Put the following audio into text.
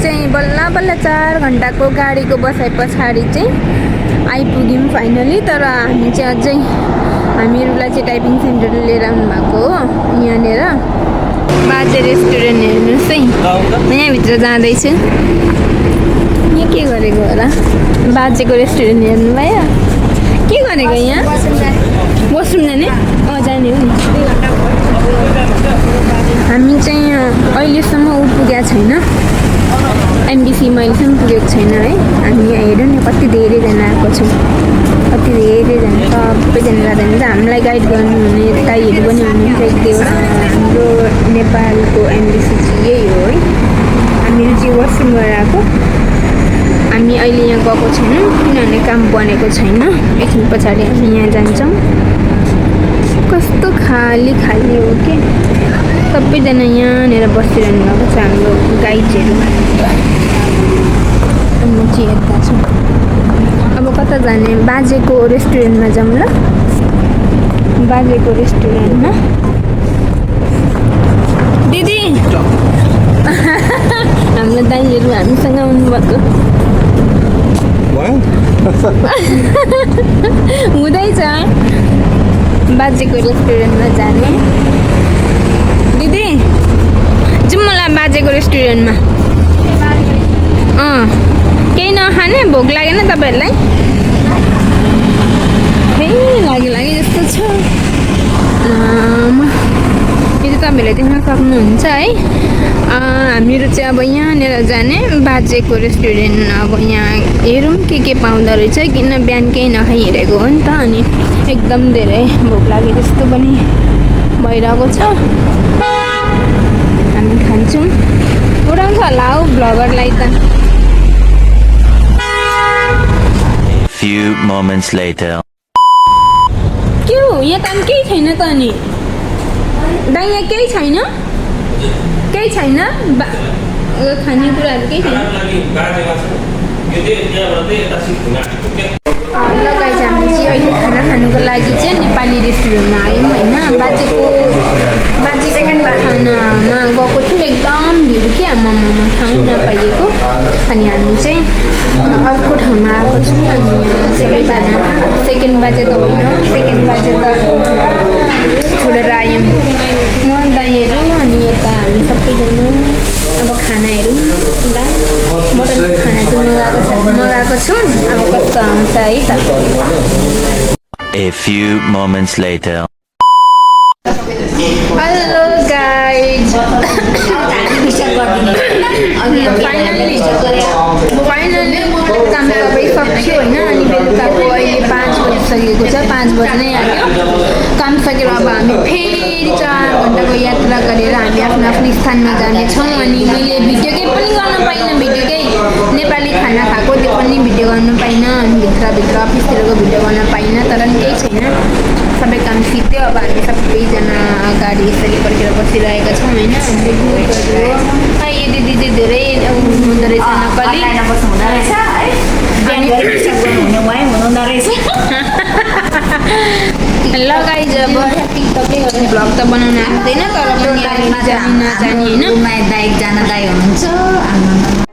चाहिँ बल्ल बल्ल 4 घन्टाको गाडीको बसाइ पछाडि चाहिँ आइपुग्यौँ फाइनली। तर हामी चाहिँ अझै हामीहरूलाई चाहिँ टाइपिङ सेन्टर लिएर आउनु भएको हो। यहाँनिर बाजे रेस्टुरेन्ट हेर्नुहोस् है, यहाँभित्र जाँदैछु। यहाँ के गरेको होला? बाजेको रेस्टुरेन्ट हेर्नुभयो? के गरेको यहाँ? वासरुम जाने? जाने हो नि। हामी चाहिँ अहिलेसम्म पुगेको छैन, एमबिसीमा अहिलेसम्म पुगेको छैन है। हामी यहाँ हेरौँ न कति धेरैजना आएको छौँ, कति धेरैजना, सबैजना जाँदैन। हामीलाई गाइड गर्नुहुने दाइहरू पनि हुनुहुन्छ। एकदम हाम्रो नेपालको एमबिसी चाहिँ यही हो है। हामीहरू चाहिँ वासरुम गरेर आएको। हामी अहिले यहाँ गएको छैनौँ किनभने काम बनेको छैन। एकछिन पछाडि हामी यहाँ जान्छौँ। कस्तो खाली खाली हो कि सबैजना यहाँनिर बसिरहनु भएको छ हाम्रो गाइडहरू। म चाहिँ यता छु। अब कता जाने? बाजेको रेस्टुरेन्टमा जाउँ ल। बाजेको रेस्टुरेन्टमा। दिदी हाम्रो दाइहरू हामीसँग आउनुभएको हुँदैछ। बाजेको रेस्टुरेन्टमा जाने। दिदी जाउँ मलाई बाजेको रेस्टुरेन्टमा। केही नखाने? भोक लागेन तपाईँहरूलाई? लागि जस्तो छ। यो चाहिँ तपाईँहरूले देख्न सक्नुहुन्छ है। हामीहरू चाहिँ अब यहाँनिर जाने बाजेको रेस्टुरेन्ट। अब यहाँ हेरौँ के पाउँदो रहेछ, किन बिहान केही नखाइ हिँडेको हो नि त। अनि एकदम धेरै भोक लागे जस्तो पनि भइरहेको छ। हामी खान्छौँ। उडाउँछ होला हौ भ्लगरलाई त। Few moments later. के हो यहाँ त केही छैन त? अनि दाइ यहाँ केही छैन? केही छैन? खानेकुराहरू केही छैन? ल गाइस, हामी चाहिँ अहिले खाना खानुको लागि चाहिँ नेपाली रेस्टुरेन्टमा आयौँ होइन। बाजेको खानामा गएको थियौँ। एकदम भिड के आमामा ठाउँ नपाइएको। अनि हामी चाहिँ अर्को ठाउँमा आएको छौँ। अनि सेकेन्ड बाजे त होइन, सेकेन्ड बाजे त छोडेर आयौँ म दाइहरू। अनि यता हामी सबैजना अब खाना हेरौँ ल। मटन खाना चाहिँ मगाएको छु। अब कस्तो आउँछ है त। A few moments later. Hello guys, finally काम सबै सक्यो होइन। अनि बेलुकाको अहिले 5 बजिसकेको छ। 5 बज्नै आयो। काम सकेर अब हामी फेरि 4 घन्टाको यात्रा गरेर हामी आफ्नो आफ्नो स्थानमा जानेछौँ। अनि मैले भिडियो केही पनि गर्न पाइनँ। भिडियो केही नेपाली खाना खाएको त्यो पनि भिडियो गर्नु पाइनँ। अनि भित्र अफिसतिरको भिडियो गर्न पाइनँ। तर पनि केही छैन, सबै काम सिक्यो। अब हामी सबैजना गाडी यसरी पर्खेर बसिरहेका छौँ होइन। हाम्रो ग्रुपहरू हो। यो दिदी चाहिँ धेरै हुँदो रहेछ नक्कली। ल गाइज, अब टिकटकै गर्ने भ्लग त बनाउन आउँदैन, तर पनि जानी नजानी होइन। दाइ हुनुहुन्छ।